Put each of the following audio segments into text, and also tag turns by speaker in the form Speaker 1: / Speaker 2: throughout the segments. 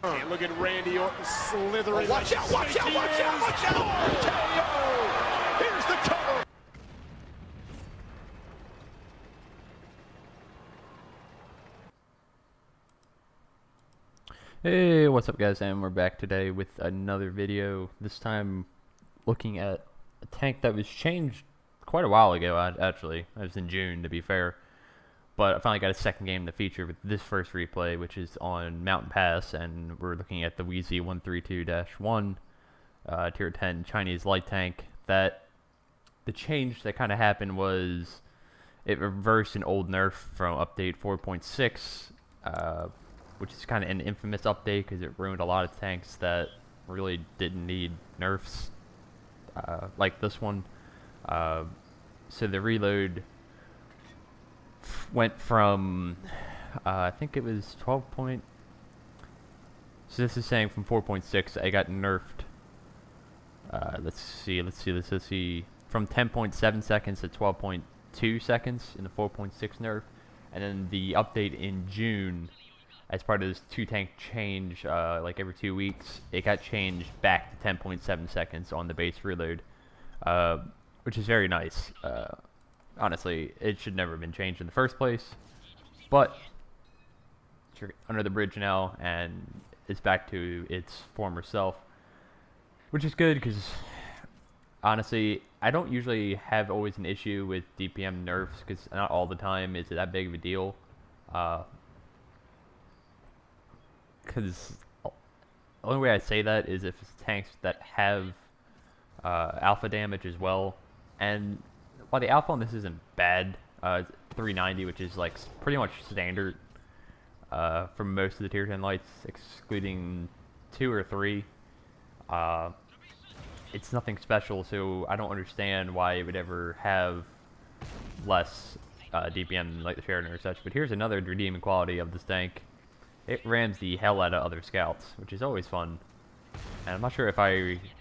Speaker 1: And look at Randy Orton slithering.
Speaker 2: Oh, watch out, watch out, watch out, watch out! KO! Here's the cover.
Speaker 3: Hey, what's up guys, and we're back today with another video. This time looking at a tank that was changed quite a while ago, actually. It was in June, to be fair. But I finally got a second game to feature with this first replay, which is on Mountain Pass, and we're looking at the WZ-132-1 Tier 10 Chinese light tank. That the change that kind of happened was it reversed an old nerf from update 4.6, which is kind of an infamous update because it ruined a lot of tanks that really didn't need nerfs, like this one. So the reload went from, I think it was 12 point, so this is saying from 4.6, I got nerfed, let's see, from 10.7 seconds to 12.2 seconds in the 4.6 nerf, and then the update in June, as part of this 2-tank change, like every 2 weeks, it got changed back to 10.7 seconds on the base reload, which is very nice. Honestly, it should never have been changed in the first place, but you're under the bridge now, and it's back to its former self, which is good because, honestly, I don't usually have always an issue with DPM nerfs because not all the time is it that big of a deal. Because the only way I say that is if it's tanks that have alpha damage as well, and while the alpha on this isn't bad, it's 390, which is like pretty much standard for most of the tier 10 lights, excluding 2 or 3. It's nothing special, so I don't understand why it would ever have less DPM than like the Sheridan or such. But here's another redeeming quality of this tank. It rams the hell out of other scouts, which is always fun. And I'm not sure if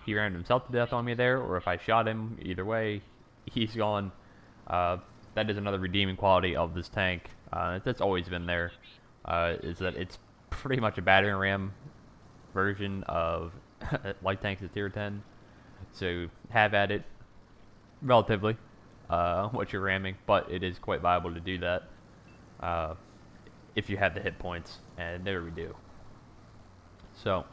Speaker 3: he rammed himself to death on me there, or if I shot him. Either way, he's gone. That is another redeeming quality of this tank. That's always been there. Is that it's pretty much a battering ram version of light tanks at tier 10. So have at it, relatively, what you're ramming, but it is quite viable to do that if you have the hit points, and there we do. So,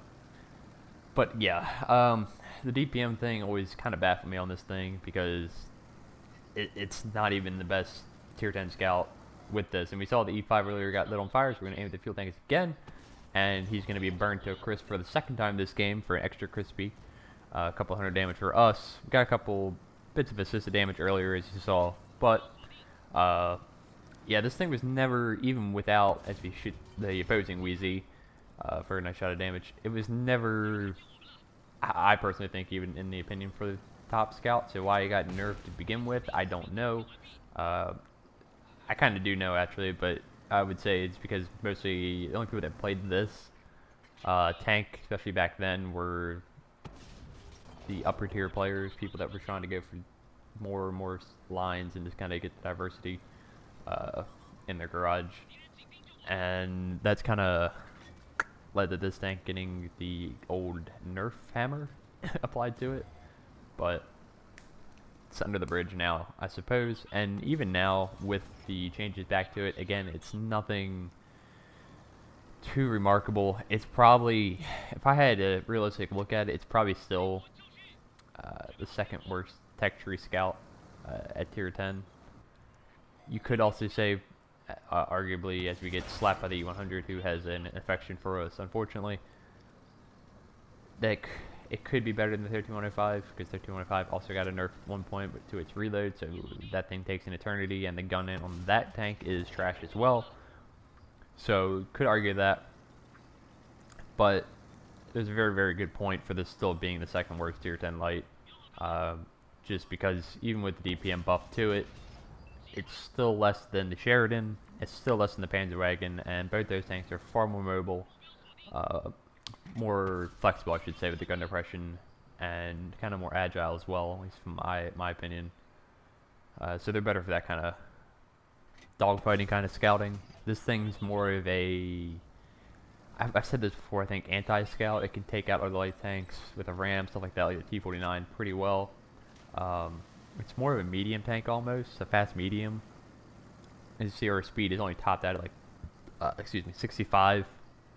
Speaker 3: but yeah, the DPM thing always kind of baffled me on this thing because it's not even the best tier 10 scout with this. And we saw the E5 earlier got lit on fire, so we're going to aim at the fuel tanks again. And he's going to be burned to a crisp for the second time this game for an extra crispy. A couple hundred damage for us. We got a couple bits of assisted damage earlier, as you saw. But, yeah, this thing was never, even without, as we shoot the opposing Wheezy for a nice shot of damage, it was never, I personally think, even in the opinion, for the top scout. So why he got nerfed to begin with, I don't know. I kind of do know, actually, but I would say it's because mostly the only people that played this tank, especially back then, were the upper tier players, people that were trying to go for more and more lines and just kind of get the diversity in their garage. And that's kind of led to this tank getting the old Nerf hammer applied to it. But it's under the bridge now, I suppose. And even now, with the changes back to it, again, it's nothing too remarkable. It's probably, if I had a realistic look at it, it's probably still the second worst tech tree scout at tier 10. You could also say, arguably, as we get slapped by the E100, who has an affection for us, unfortunately, that it could be better than the 13105, because 13105 also got a nerf at one point to its reload, so that thing takes an eternity, and the gun in on that tank is trash as well. So, could argue that, but there's a very, very good point for this still being the second worst tier 10 light, just because even with the DPM buff to it, it's still less than the Sheridan, it's still less than the Panzerwagon, and both those tanks are far more mobile, more flexible, I should say, with the gun depression, and kind of more agile as well, at least from my opinion. So they're better for that kind of dogfighting kind of scouting. This thing's more of a I've said this before, I think anti-scout, it can take out other light tanks with a ram, stuff like that, like the T-49, pretty well. It's more of a medium tank almost, a fast medium. As you see, our speed is only topped out at like, 65,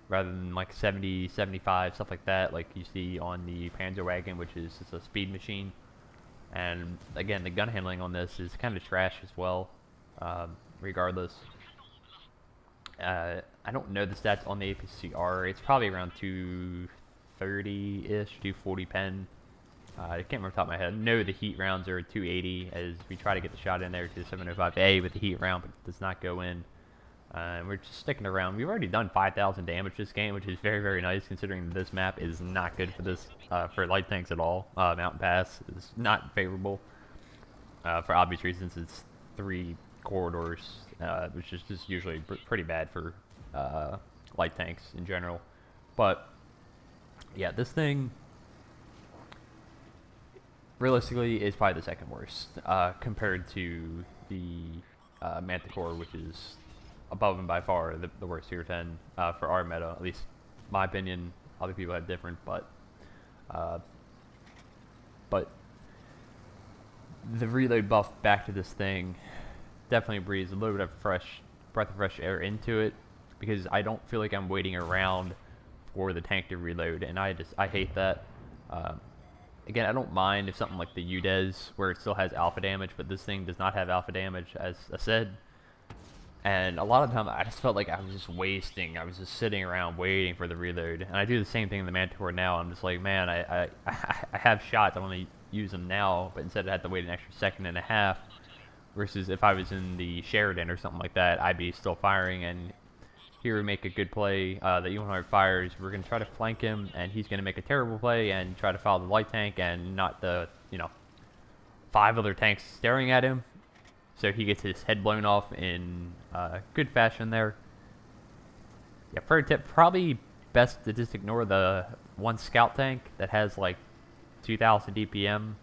Speaker 3: rather than like 70, 75, stuff like that, like you see on the Panzerwagen, which is just a speed machine. And again, the gun handling on this is kind of trash as well, regardless. I don't know the stats on the APCR. It's probably around 230-ish, 240 pen. I can't remember off the top of my head. No, the heat rounds are 280 as we try to get the shot in there to the 705A with the heat round, but it does not go in. We're just sticking around. We've already done 5,000 damage this game, which is very, very nice considering this map is not good for this for light tanks at all. Mountain Pass is not favorable for obvious reasons. It's 3 corridors, which is just usually pretty bad for light tanks in general. But yeah, this thing realistically is probably the second worst compared to the Manticore, which is above and by far the worst tier 10 for our meta, at least my opinion. Other people have different, but the reload buff back to this thing definitely breathes a little bit of breath of fresh air into it, because I don't feel like I'm waiting around for the tank to reload, and I hate that. Again, I don't mind if something like the UDES, where it still has alpha damage, but this thing does not have alpha damage, as I said. And a lot of the time, I just felt like I was just wasting. I was just sitting around waiting for the reload. And I do the same thing in the Manticore now. I'm just like, man, I have shots. I want to use them now, but instead I had to wait an extra second and a half. Versus if I was in the Sheridan or something like that, I'd be still firing. And here we make a good play. The E100 fires. We're going to try to flank him, and he's going to make a terrible play and try to follow the light tank and not the, 5 other tanks staring at him. So he gets his head blown off in good fashion there. Yeah, pro tip, probably best to just ignore the one scout tank that has like 2,000 DPM,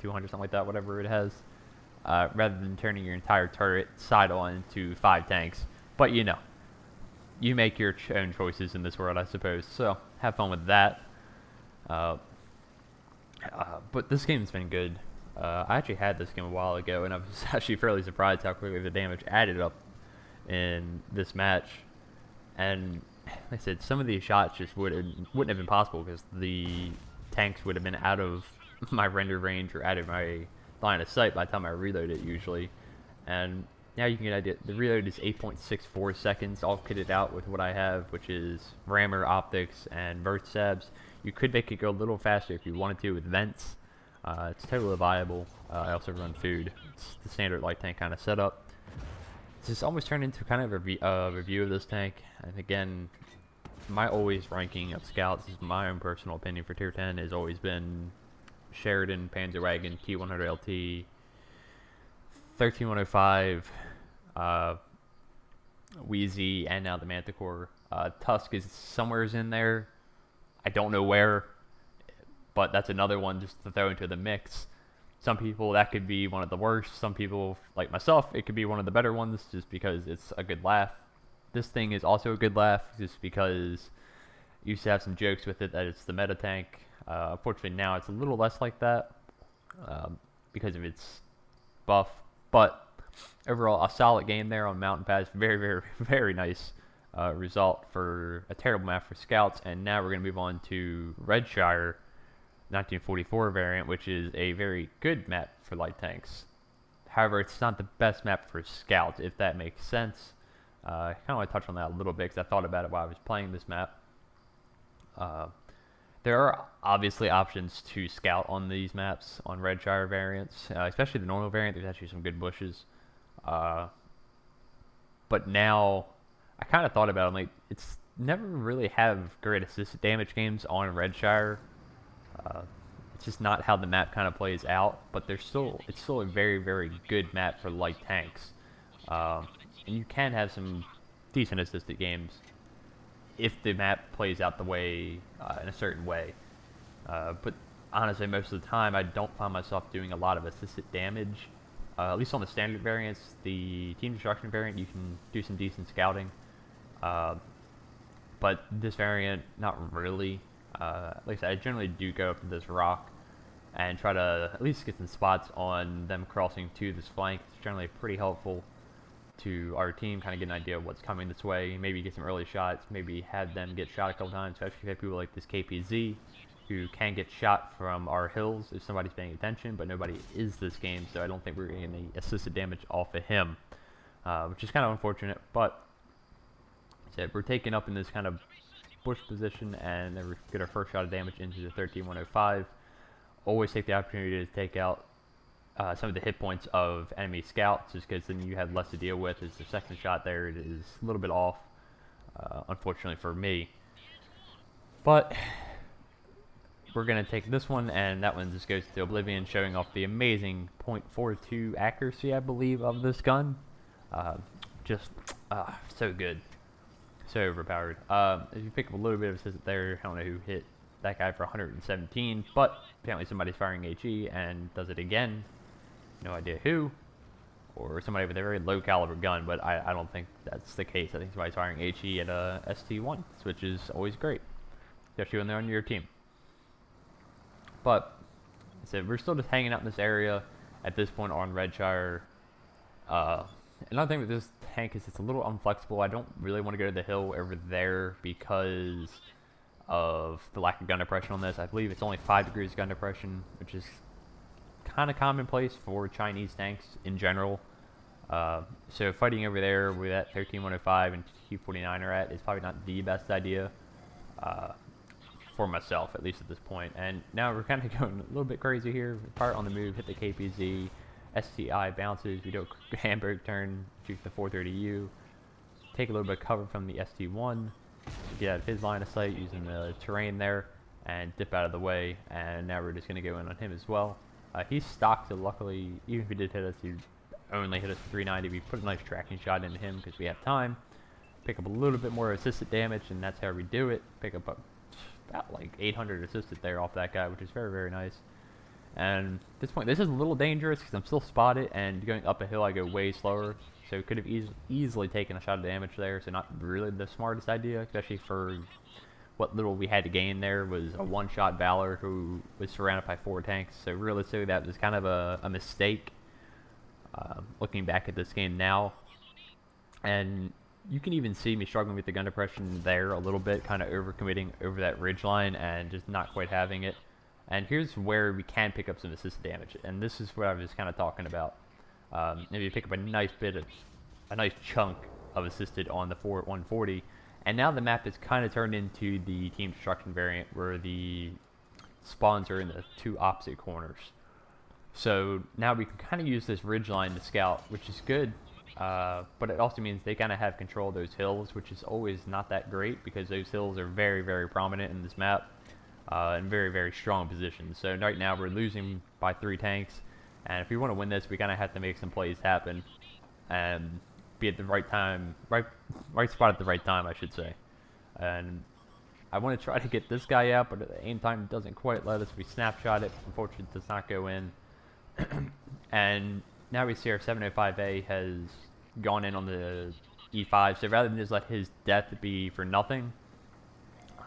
Speaker 3: 200, something like that, whatever it has, rather than turning your entire turret side on to 5 tanks. But you make your own choices in this world, I suppose. So have fun with that. But this game's been good. I actually had this game a while ago, and I was actually fairly surprised how quickly the damage added up in this match. And like I said, some of these shots just wouldn't have been possible because the tanks would have been out of my render range or out of my line of sight by the time I reload it usually. And now you can get an idea. The reload is 8.64 seconds, all kitted out with what I have, which is rammer, optics, and burst stabs. You could make it go a little faster if you wanted to with vents. It's totally viable. I also run food. It's the standard light tank kind of setup. This almost turned into kind of a review of this tank. And again, my always ranking of scouts, this is my own personal opinion for tier 10, has always been Sheridan, Panzerwagen, T100LT, 13105, WZ, and now the Manticore. Tusk is somewhere in there. I don't know where. But that's another one just to throw into the mix. Some people, that could be one of the worst. Some people, like myself, it could be one of the better ones just because it's a good laugh. This thing is also a good laugh just because you used to have some jokes with it that it's the meta tank. Unfortunately, now it's a little less like that because of its buff. But overall, a solid game there on Mountain Pass. Very, very, very nice result for a terrible map for scouts. And now we're going to move on to Redshire 1944 variant, which is a very good map for light tanks. However, it's not the best map for scouts, if that makes sense. I kind of want to touch on that a little bit because I thought about it while I was playing this map. There are obviously options to scout on these maps, on Redshire variants, especially the normal variant. There's actually some good bushes. But now, I kind of thought about it, like, it's never really have great assisted damage games on Redshire. It's just not how the map kind of plays out, but it's still a very, very good map for light tanks. And you can have some decent assisted games if the map plays out the way, in a certain way. But honestly, most of the time, I don't find myself doing a lot of assisted damage. At least on the standard variants, the team destruction variant, you can do some decent scouting. but this variant, not really. Like I said, I generally do go up to this rock and try to at least get some spots on them crossing to this flank. It's generally pretty helpful to our team, kind of get an idea of what's coming this way, maybe get some early shots, maybe have them get shot a couple times, especially if you have people like this KPZ who can get shot from our hills if somebody's paying attention, but nobody is this game, so I don't think we're getting any assisted damage off of him, which is kind of unfortunate. But we're taking up in this kind of bush position, and then we get our first shot of damage into the 13105. Always take the opportunity to take out some of the hit points of enemy scouts, just because then you have less to deal with. As the second shot there, it is a little bit off, unfortunately for me. But we're going to take this one, and that one just goes to oblivion, showing off the amazing .42 accuracy, I believe, of this gun. Just so good. So overpowered. If you pick up a little bit of assist there, I don't know who hit that guy for 117, but apparently somebody's firing HE and does it again. No idea who, or somebody with a very low caliber gun, but I don't think that's the case. I think somebody's firing HE at a ST1, which is always great, especially when they're on your team. But so we're still just hanging out in this area at this point on Redshire. Another thing with this tank is it's a little unflexible. I don't really want to go to the hill over there because of the lack of gun depression on this. I believe it's only 5 degrees gun depression, which is kind of commonplace for Chinese tanks in general. So fighting over there where that 13105 and T49 are at is probably not the best idea for myself, at least at this point. And now we're kind of going a little bit crazy here. Part on the move, hit the KPZ. STI bounces, we do a hamburg turn, shoot the 430U, take a little bit of cover from the ST1, get out of his line of sight using the terrain there, and dip out of the way, and now we're just going to go in on him as well. He's stocked, so luckily, even if he did hit us, he only hit us 390. We put a nice tracking shot into him because we have time, pick up a little bit more assisted damage, and that's how we do it. Pick up about like 800 assisted there off that guy, which is very, very nice. And at this point, this is a little dangerous because I'm still spotted, and going up a hill I go way slower, so could have easily taken a shot of damage there. So not really the smartest idea, especially for what little we had to gain. There was a one-shot Valor who was surrounded by 4 tanks, so realistically that was kind of a mistake looking back at this game now. And you can even see me struggling with the gun depression there a little bit, kind of overcommitting over that ridge line and just not quite having it. And here's where we can pick up some assisted damage, and this is what I was kind of talking about. If you pick up a nice chunk of assisted on the 140, and now the map is kind of turned into the team destruction variant, where the spawns are in the 2 opposite corners. So now we can kind of use this ridge line to scout, which is good, but it also means they kind of have control of those hills, which is always not that great because those hills are very, very prominent in this map. In very, very strong positions. So right now we're losing by 3 tanks, and if we want to win this, we kind of have to make some plays happen and be at the right time, right spot at the right time, I should say. And I want to try to get this guy out, but at the same time it doesn't quite let us. We snapshot it, unfortunately it does not go in. And now we see our 705A has gone in on the E5, so rather than just let his death be for nothing,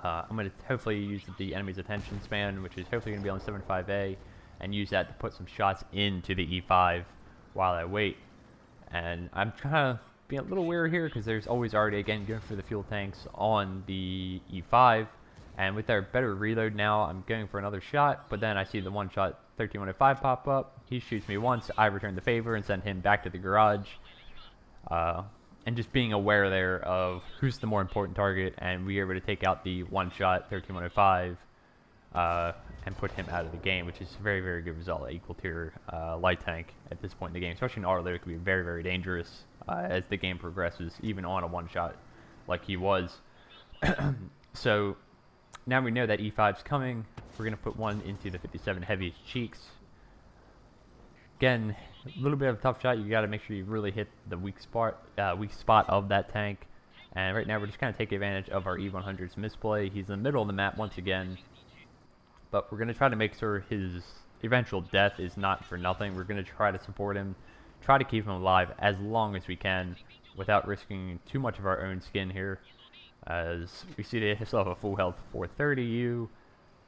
Speaker 3: I'm going to hopefully use the enemy's attention span, which is hopefully going to be on 75A, and use that to put some shots into the E5 while I wait. And I'm trying to be a little wary here because there's always already, again, going for the fuel tanks on the E5. And with our better reload now, I'm going for another shot, but then I see the one-shot 13105 pop up. He shoots me once, I return the favor and send him back to the garage. And just being aware there of who's the more important target, and we are able to take out the one-shot 13105 and put him out of the game, which is a very, very good result. Equal tier light tank at this point in the game, especially in auto, it could be very, very dangerous as the game progresses, even on a one-shot like he was. So now we know that E5's coming. We're going to put one into the 57 Heavy's cheeks. Again, a little bit of a tough shot. You got to make sure you really hit the weak spot of that tank. And right now we're just kind of taking advantage of our E100's misplay. He's in the middle of the map once again, but we're going to try to make sure his eventual death is not for nothing. We're going to try to support him, try to keep him alive as long as we can without risking too much of our own skin here. as we see they still have a full health 430U,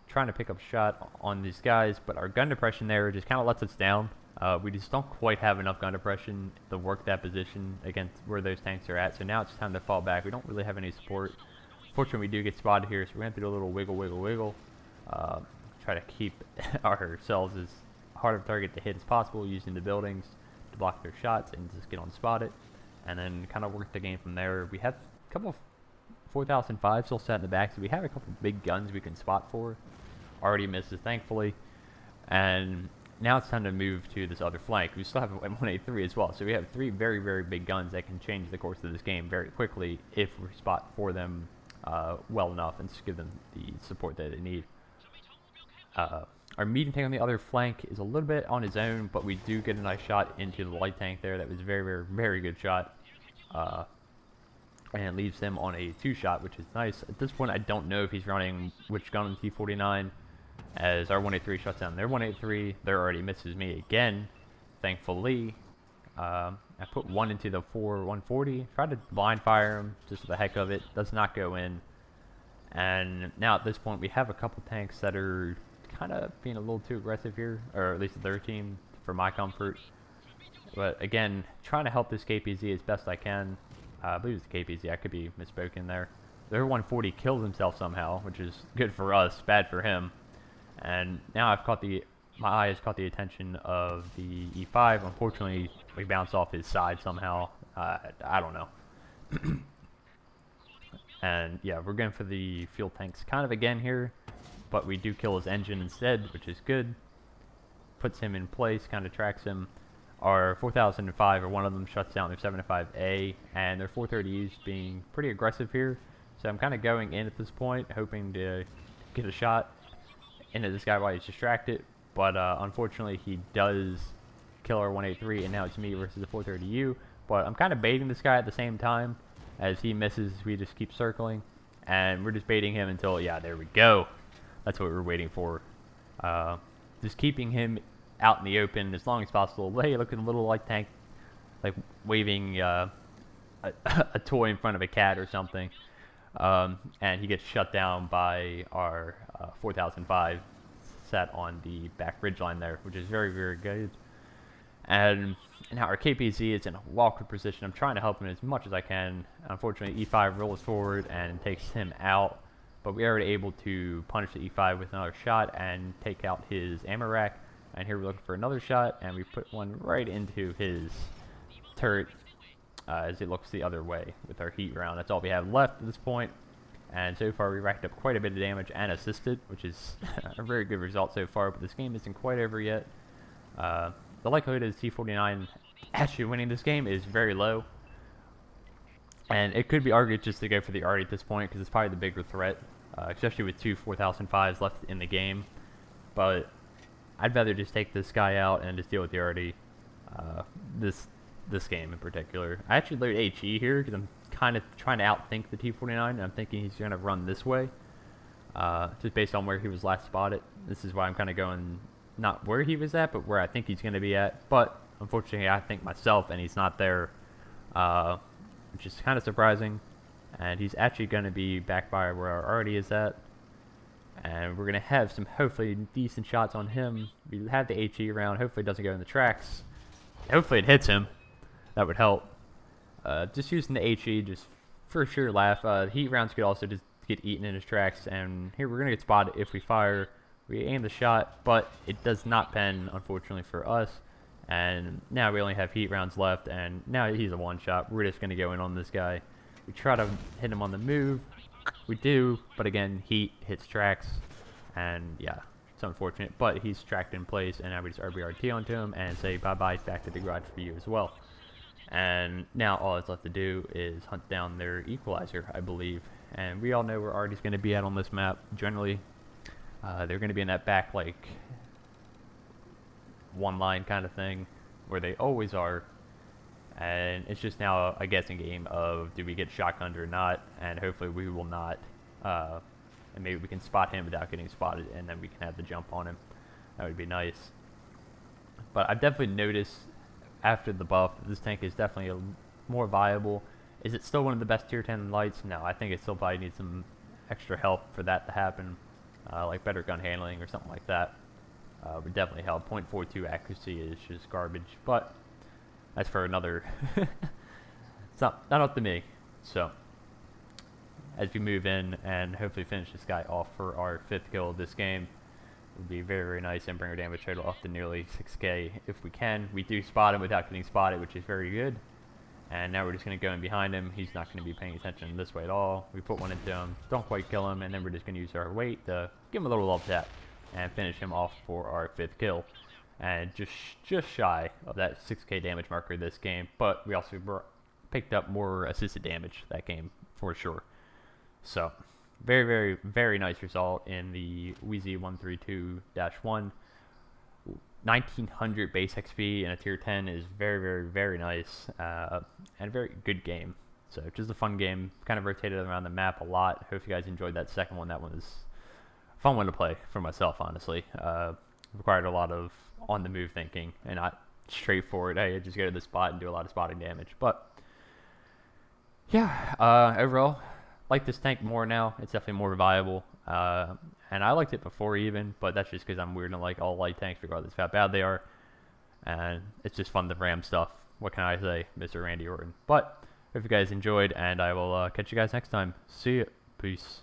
Speaker 3: trying to pick up a shot on these guys, but our gun depression there just kind of lets us down. We just don't quite have enough gun depression to work that position against where those tanks are at, so now it's time to fall back. We don't really have any support. Fortunately, we do get spotted here, so we're going to do a little wiggle. Try to keep ourselves as hard of a target to hit as possible, using the buildings to block their shots and just get unspotted, and then kind of work the game from there. We have a couple of 4005 still set in the back, so we have a couple of big guns we can spot for. Already misses, thankfully, and now it's time to move to this other flank. We still have a 183 as well, so we have 3 very, very big guns that can change the course of this game very quickly if we spot for them well enough and just give them the support that they need. Our medium tank on the other flank is a little bit on his own, but we do get a nice shot into the light tank there. That was a very, very, very good shot. And leaves him on a 2-shot, which is nice. At this point, I don't know if he's running which gun on the T49, as our 183 shuts down their 183. There already misses me again, thankfully. I put one into the 140, tried to blind fire him just for the heck of it, does not go in. And now at this point, we have a couple tanks that are kind of being a little too aggressive here, or at least their team, for my comfort. But again, trying to help this KPZ as best I can. I believe it's the KPZ, I could be misspoken there. Their 140 killed himself somehow, which is good for us, bad for him. And now my eye has caught the attention of the E5. Unfortunately, we bounced off his side somehow. I don't know. And yeah, we're going for the fuel tanks kind of again here, but we do kill his engine instead, which is good. Puts him in place, kind of tracks him. Our 4005, or one of them, shuts down their 75A, and their 430U's being pretty aggressive here. So I'm kind of going in at this point, hoping to get a shot into this guy while he's distracted. But unfortunately, he does kill our 183, and now it's me versus the 430U. But I'm kind of baiting this guy at the same time. As he misses, we just keep circling, and we're just baiting him until, yeah, there we go. That's what we're waiting for. Just keeping him out in the open as long as possible. Hey, look at a little light tank, like waving a toy in front of a cat or something. And he gets shut down by our 4005 set on the back ridge line there, which is very, very good. And now our KPZ is in a awkward position. I'm trying to help him as much as I can. Unfortunately, E5 rolls forward and takes him out, but we are already able to punish the E5 with another shot and take out his ammo rack. And here we're looking for another shot, and we put one right into his turret as it looks the other way with our heat round. That's all we have left at this point. And so far, we racked up quite a bit of damage and assisted, which is a very good result so far. But this game isn't quite over yet. The likelihood of T49 actually winning this game is very low. And it could be argued just to go for the Arty at this point, because it's probably the bigger threat, especially with 2 4005s left in the game. But I'd rather just take this guy out and just deal with the Arty this game in particular. I actually load HE here because I'm kind of trying to outthink the T49, and I'm thinking he's going to run this way, just based on where he was last spotted. This is why I'm kind of going not where he was at, but where I think he's going to be at. But unfortunately, I think myself, and he's not there, which is kind of surprising. And he's actually going to be back by where our Arty is at. And we're going to have some hopefully decent shots on him. We have the HE round. Hopefully it doesn't go in the tracks. Hopefully it hits him. That would help. Just using the HE just for sure laugh. Heat rounds could also just get eaten in his tracks. And here we're going to get spotted if we fire. We aim the shot, but it does not pen, unfortunately, for us. And now we only have heat rounds left. And now he's a one-shot. We're just going to go in on this guy. We try to hit him on the move. We do, but again, heat hits tracks, and yeah, it's unfortunate, but he's tracked in place, and now we just RBRT onto him and say bye-bye back to the garage for you as well. And now all that's left to do is hunt down their equalizer, I believe, and we all know where Arty's going to be at on this map. Generally, they're going to be in that back, like, one line kind of thing, where they always are. And it's just now a guessing game of do we get shotgunned or not, and hopefully we will not. And maybe we can spot him without getting spotted, and then we can have the jump on him. That would be nice. But I've definitely noticed after the buff, this tank is definitely more viable, Is it still one of the best tier 10 lights? No, I think it still probably needs some extra help for that to happen, like better gun handling or something like that. Would definitely help. 0.42 accuracy is just garbage, but that's for another. It's not up to me. So as we move in and hopefully finish this guy off for our 5th kill of this game, it would be very, very nice and bring our damage total up to nearly 6k if we can. We do spot him without getting spotted, which is very good. And now we're just going to go in behind him. He's not going to be paying attention this way at all. We put one into him, don't quite kill him, and then we're just going to use our weight to give him a little love tap and finish him off for our 5th kill. And just shy of that 6k damage marker this game, but we also picked up more assisted damage that game for sure. So very, very, very nice result in the WZ-132-1. 1900 base XP in a tier 10 is very, very, very nice, and a very good game. So just a fun game, kind of rotated around the map a lot. Hope you guys enjoyed that second one. That one was a fun one to play for myself, honestly. Required a lot of on the move thinking and not straightforward, hey, just go to the spot and do a lot of spotting damage. But yeah, overall, like this tank more now. It's definitely more viable. And I liked it before even, but that's just because I'm weird and like all light tanks regardless of how bad they are. And it's just fun to ram stuff. What can I say, Mr. Randy Orton? But hope you guys enjoyed, and I will catch you guys next time. See ya. Peace.